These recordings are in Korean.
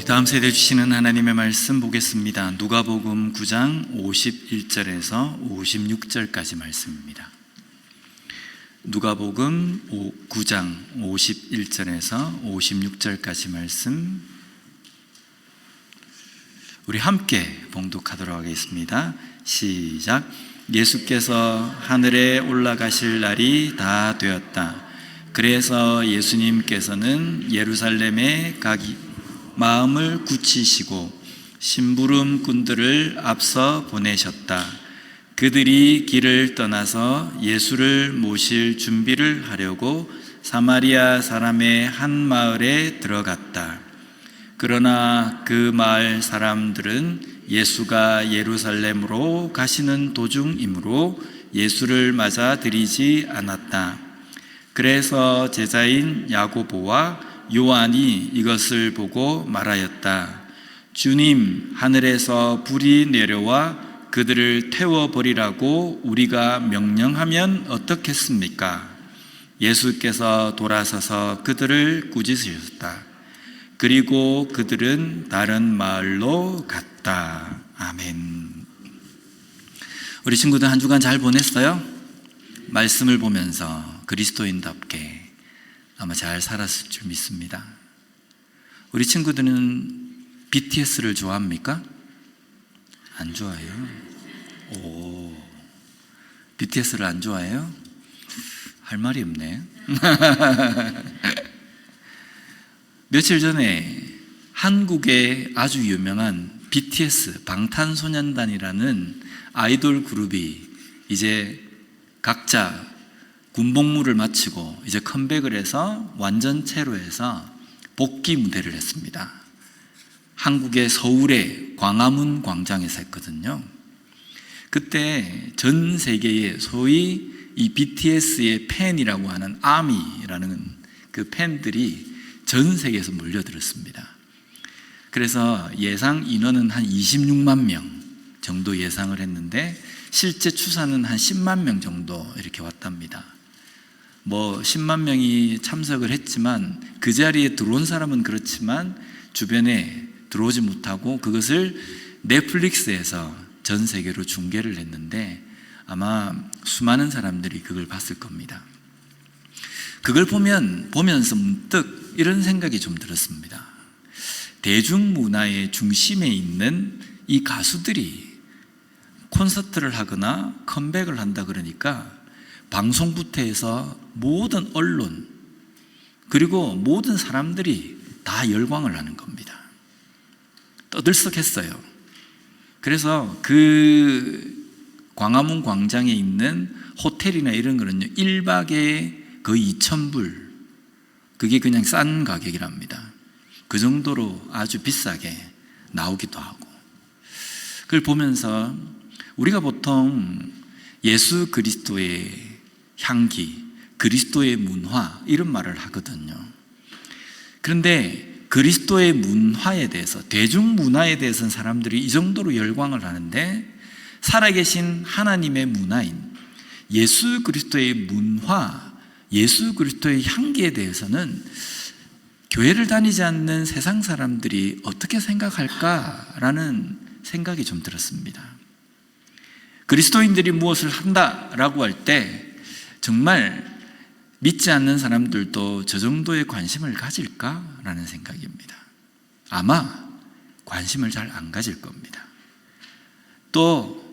다음 세대 주시는 하나님의 말씀 보겠습니다. 누가복음 9장 51절에서 56절까지 말씀입니다. 누가복음 9장 51절에서 56절까지 말씀 우리 함께 봉독하도록 하겠습니다. 시작. 예수께서 하늘에 올라가실 날이 다 되었다. 그래서 예수님께서는 예루살렘에 마음을 굳히시고 심부름꾼들을 앞서 보내셨다. 그들이 길을 떠나서 예수를 모실 준비를 하려고 사마리아 사람의 한 마을에 들어갔다. 그러나 그 마을 사람들은 예수가 예루살렘으로 가시는 도중이므로 예수를 맞아들이지 않았다. 그래서 제자인 야고보와 요한이 이것을 보고 말하였다. 주님, 하늘에서 불이 내려와 그들을 태워버리라고 우리가 명령하면 어떻겠습니까? 예수께서 돌아서서 그들을 꾸짖으셨다. 그리고 그들은 다른 마을로 갔다. 아멘. 우리 친구들 한 주간 잘 보냈어요? 말씀을 보면서 그리스도인답게 아마 잘 살았을 줄 믿습니다. 우리 친구들은 BTS를 좋아합니까? 안 좋아해요? BTS를 안 좋아해요? 할 말이 없네. 며칠 전에 한국의 아주 유명한 BTS, 방탄소년단이라는 아이돌 그룹이 이제 각자 군복무를 마치고 이제 컴백을 해서 완전체로 해서 복귀 무대를 했습니다. 한국의 서울의 광화문 광장에서 했거든요. 그때 전 세계에 소위 이 BTS의 팬이라고 하는 아미라는 그 팬들이 전 세계에서 몰려들었습니다. 그래서 예상 인원은 한 26만 명 정도 예상을 했는데 실제 추산은 한 10만 명 정도 이렇게 왔답니다. 10만 명이 참석을 했지만 그 자리에 들어온 사람은 그렇지만 주변에 들어오지 못하고 그것을 넷플릭스에서 전 세계로 중계를 했는데 아마 수많은 사람들이 그걸 봤을 겁니다. 그걸 보면서 문득 이런 생각이 좀 들었습니다. 대중문화의 중심에 있는 이 가수들이 콘서트를 하거나 컴백을 한다 그러니까 방송부터 해서 모든 언론 그리고 모든 사람들이 다 열광을 하는 겁니다. 떠들썩했어요. 그래서 그 광화문 광장에 있는 호텔이나 이런 거는요 1박에 거의 2,000불, 그게 그냥 싼 가격이랍니다. 그 정도로 아주 비싸게 나오기도 하고. 그걸 보면서 우리가 보통 예수 그리스도의 향기, 그리스도의 문화 이런 말을 하거든요. 그런데 그리스도의 문화에 대해서, 대중문화에 대해서는 사람들이 이 정도로 열광을 하는데 살아계신 하나님의 문화인 예수 그리스도의 문화, 예수 그리스도의 향기에 대해서는 교회를 다니지 않는 세상 사람들이 어떻게 생각할까라는 생각이 좀 들었습니다. 그리스도인들이 무엇을 한다라고 할 때 정말 믿지 않는 사람들도 저 정도의 관심을 가질까라는 생각입니다. 아마 관심을 잘 안 가질 겁니다. 또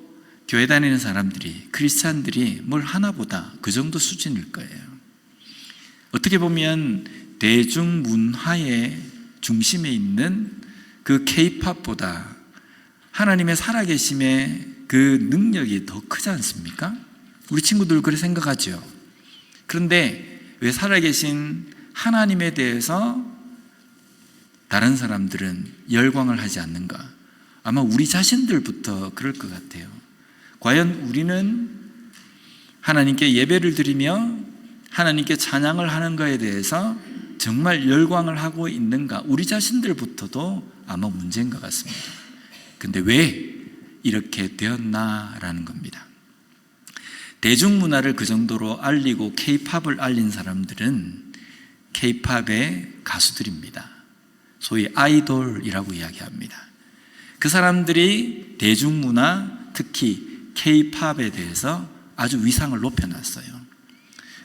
교회 다니는 사람들이, 크리스찬들이 뭘 하나보다 그 정도 수준일 거예요. 어떻게 보면 대중문화의 중심에 있는 그 K-팝보다 하나님의 살아계심의 그 능력이 더 크지 않습니까? 우리 친구들 그렇게 생각하죠. 그런데 왜 살아계신 하나님에 대해서 다른 사람들은 열광을 하지 않는가? 아마 우리 자신들부터 그럴 것 같아요. 과연 우리는 하나님께 예배를 드리며 하나님께 찬양을 하는 것에 대해서 정말 열광을 하고 있는가? 우리 자신들부터도 아마 문제인 것 같습니다. 근데 왜 이렇게 되었나라는 겁니다. 대중문화를 그 정도로 알리고 K-팝을 알린 사람들은 K-팝의 가수들입니다. 소위 아이돌이라고 이야기합니다. 그 사람들이 대중문화, 특히 K-팝에 대해서 아주 위상을 높여놨어요.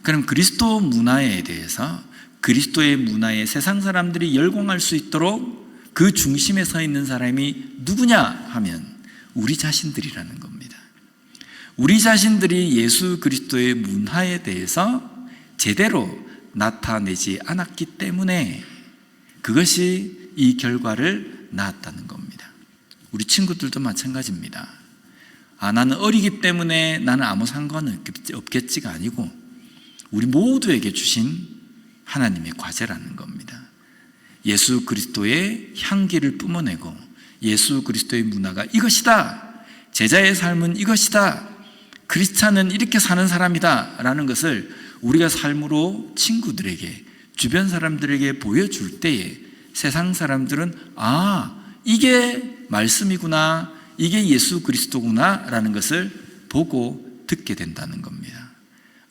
그럼 그리스도 문화에 대해서, 그리스도의 문화에 세상 사람들이 열광할 수 있도록 그 중심에 서 있는 사람이 누구냐 하면 우리 자신들이라는 겁니다. 우리 자신들이 예수 그리스도의 문화에 대해서 제대로 나타내지 않았기 때문에 그것이 이 결과를 낳았다는 겁니다. 우리 친구들도 마찬가지입니다. 나는 어리기 때문에 나는 아무 상관은 없겠지가 아니고 우리 모두에게 주신 하나님의 과제라는 겁니다. 예수 그리스도의 향기를 뿜어내고 예수 그리스도의 문화가 이것이다, 제자의 삶은 이것이다, 크리스찬은 이렇게 사는 사람이다 라는 것을 우리가 삶으로 친구들에게, 주변 사람들에게 보여줄 때에 세상 사람들은 이게 말씀이구나, 이게 예수 그리스도구나 라는 것을 보고 듣게 된다는 겁니다.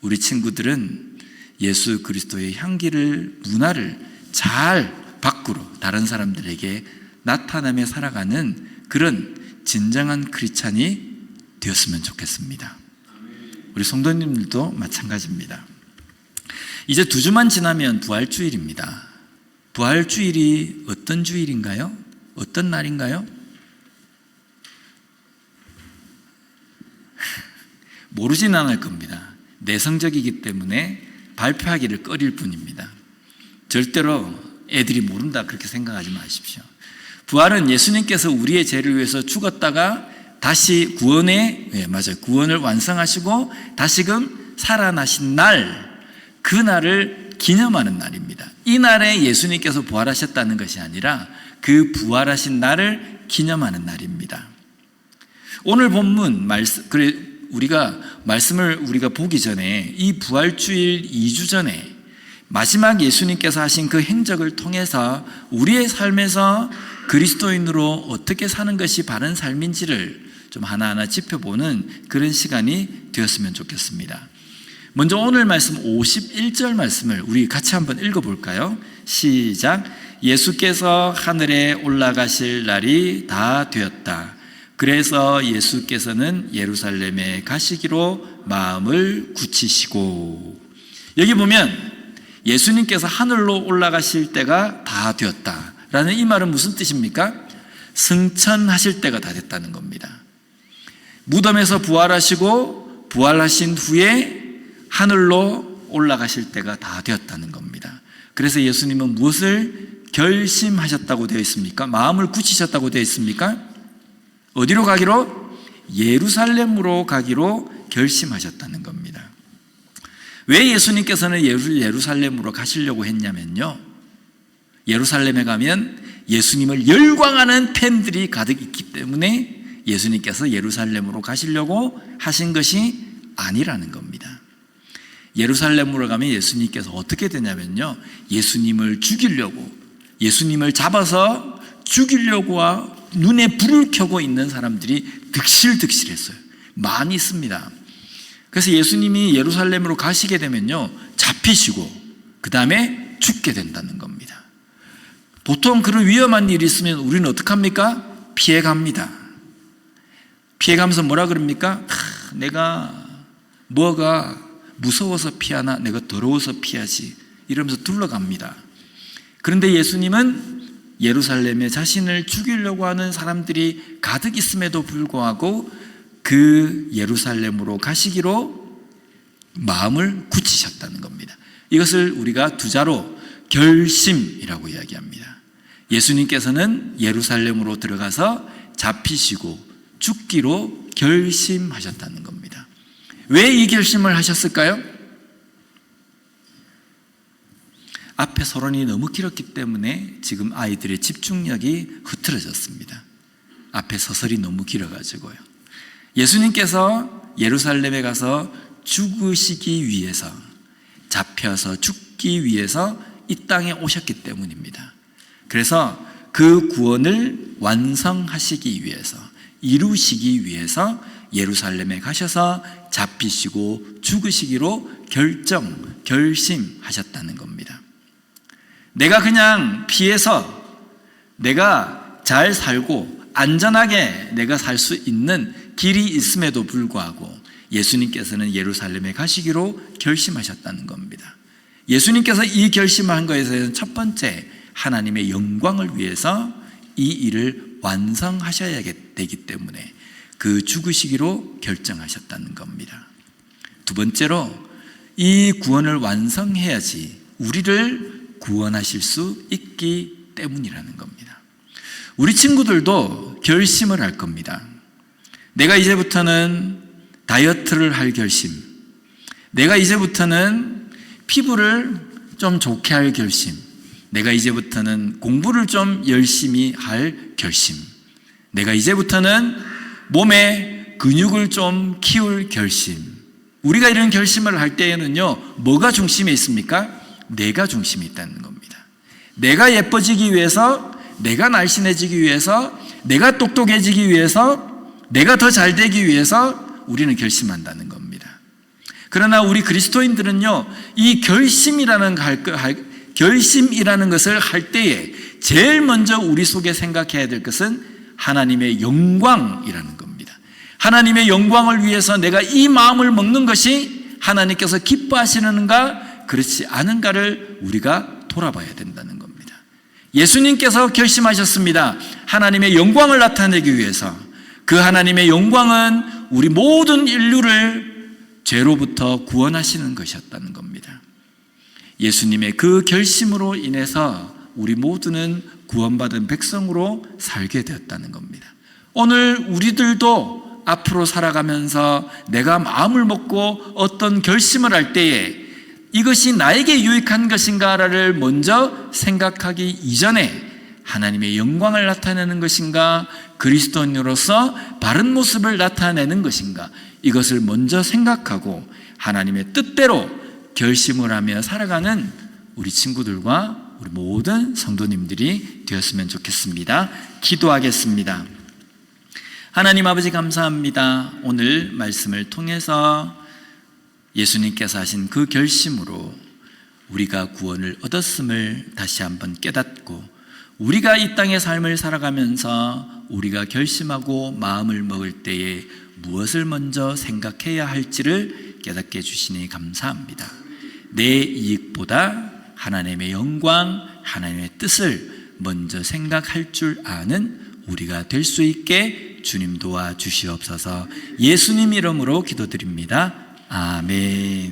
우리 친구들은 예수 그리스도의 향기를, 문화를 잘 밖으로 다른 사람들에게 나타나며 살아가는 그런 진정한 크리스찬이 되었으면 좋겠습니다. 우리 성도님들도 마찬가지입니다. 이제 2주만 지나면 부활주일입니다. 부활주일이 어떤 주일인가요? 어떤 날인가요? 모르진 않을 겁니다. 내성적이기 때문에 발표하기를 꺼릴 뿐입니다. 절대로 애들이 모른다 그렇게 생각하지 마십시오. 부활은 예수님께서 우리의 죄를 위해서 죽었다가 다시 구원을 완성하시고 다시금 살아나신 날, 그 날을 기념하는 날입니다. 이 날에 예수님께서 부활하셨다는 것이 아니라 그 부활하신 날을 기념하는 날입니다. 오늘 본문 말씀을 우리가 보기 전에 이 부활주일 2주 전에 마지막 예수님께서 하신 그 행적을 통해서 우리의 삶에서 그리스도인으로 어떻게 사는 것이 바른 삶인지를 좀 하나하나 짚어보는 그런 시간이 되었으면 좋겠습니다. 먼저 오늘 말씀 51절 말씀을 우리 같이 한번 읽어볼까요? 시작. 예수께서 하늘에 올라가실 날이 다 되었다. 그래서 예수께서는 예루살렘에 가시기로 마음을 굳히시고. 여기 보면 예수님께서 하늘로 올라가실 때가 다 되었다라는 이 말은 무슨 뜻입니까? 승천하실 때가 다 됐다는 겁니다. 무덤에서 부활하시고 부활하신 후에 하늘로 올라가실 때가 다 되었다는 겁니다. 그래서 예수님은 무엇을 결심하셨다고 되어 있습니까? 마음을 굳히셨다고 되어 있습니까? 어디로 가기로? 예루살렘으로 가기로 결심하셨다는 겁니다. 왜 예수님께서는 예루살렘으로 가시려고 했냐면요, 예루살렘에 가면 예수님을 열광하는 팬들이 가득 있기 때문에 예수님께서 예루살렘으로 가시려고 하신 것이 아니라는 겁니다. 예루살렘으로 가면 예수님께서 어떻게 되냐면요, 예수님을 죽이려고, 예수님을 잡아서 죽이려고 눈에 불을 켜고 있는 사람들이 득실득실했어요. 많이 있습니다. 그래서 예수님이 예루살렘으로 가시게 되면요, 잡히시고 그 다음에 죽게 된다는 겁니다. 보통 그런 위험한 일이 있으면 우리는 어떡합니까? 피해갑니다. 피해가면서 뭐라 그럽니까? 내가 뭐가 무서워서 피하나, 내가 더러워서 피하지, 이러면서 둘러갑니다. 그런데 예수님은 예루살렘에 자신을 죽이려고 하는 사람들이 가득 있음에도 불구하고 그 예루살렘으로 가시기로 마음을 굳히셨다는 겁니다. 이것을 우리가 두 자로 결심이라고 이야기합니다. 예수님께서는 예루살렘으로 들어가서 잡히시고 죽기로 결심하셨다는 겁니다. 왜 이 결심을 하셨을까요? 앞에 서론이 너무 길었기 때문에 지금 아이들의 집중력이 흐트러졌습니다. 앞에 서설이 너무 길어가지고요. 예수님께서 예루살렘에 가서 죽으시기 위해서, 잡혀서 죽기 위해서 이 땅에 오셨기 때문입니다. 그래서 그 구원을 완성하시기 위해서, 이루시기 위해서 예루살렘에 가셔서 잡히시고 죽으시기로 결심하셨다는 겁니다. 내가 그냥 피해서 내가 잘 살고 안전하게 내가 살 수 있는 길이 있음에도 불구하고 예수님께서는 예루살렘에 가시기로 결심하셨다는 겁니다. 예수님께서 이 결심한 것에서는 첫 번째, 하나님의 영광을 위해서 이 일을 완성하셔야 되기 때문에 그 죽으시기로 결정하셨다는 겁니다. 두 번째로, 이 구원을 완성해야지 우리를 구원하실 수 있기 때문이라는 겁니다. 우리 친구들도 결심을 할 겁니다. 내가 이제부터는 다이어트를 할 결심, 내가 이제부터는 피부를 좀 좋게 할 결심, 내가 이제부터는 공부를 좀 열심히 할 결심, 내가 이제부터는 몸에 근육을 좀 키울 결심. 우리가 이런 결심을 할 때에는요, 뭐가 중심에 있습니까? 내가 중심이 있다는 겁니다. 내가 예뻐지기 위해서, 내가 날씬해지기 위해서, 내가 똑똑해지기 위해서, 내가 더 잘 되기 위해서 우리는 결심한다는 겁니다. 그러나 우리 그리스도인들은요, 이 결심이라는 것을 할 때에 제일 먼저 우리 속에 생각해야 될 것은 하나님의 영광이라는 겁니다. 하나님의 영광을 위해서 내가 이 마음을 먹는 것이 하나님께서 기뻐하시는가 그렇지 않은가를 우리가 돌아봐야 된다는 겁니다. 예수님께서 결심하셨습니다. 하나님의 영광을 나타내기 위해서. 그 하나님의 영광은 우리 모든 인류를 죄로부터 구원하시는 것이었다는 겁니다. 예수님의 그 결심으로 인해서 우리 모두는 구원받은 백성으로 살게 되었다는 겁니다. 오늘 우리들도 앞으로 살아가면서 내가 마음을 먹고 어떤 결심을 할 때에 이것이 나에게 유익한 것인가를 먼저 생각하기 이전에 하나님의 영광을 나타내는 것인가, 그리스도인으로서 바른 모습을 나타내는 것인가, 이것을 먼저 생각하고 하나님의 뜻대로 결심을 하며 살아가는 우리 친구들과 우리 모든 성도님들이 되었으면 좋겠습니다. 기도하겠습니다. 하나님 아버지, 감사합니다. 오늘 말씀을 통해서 예수님께서 하신 그 결심으로 우리가 구원을 얻었음을 다시 한번 깨닫고, 우리가 이 땅의 삶을 살아가면서 우리가 결심하고 마음을 먹을 때에 무엇을 먼저 생각해야 할지를 깨닫게 해주시니 감사합니다. 내 이익보다 하나님의 영광, 하나님의 뜻을 먼저 생각할 줄 아는 우리가 될 수 있게 주님 도와주시옵소서. 예수님 이름으로 기도드립니다. 아멘.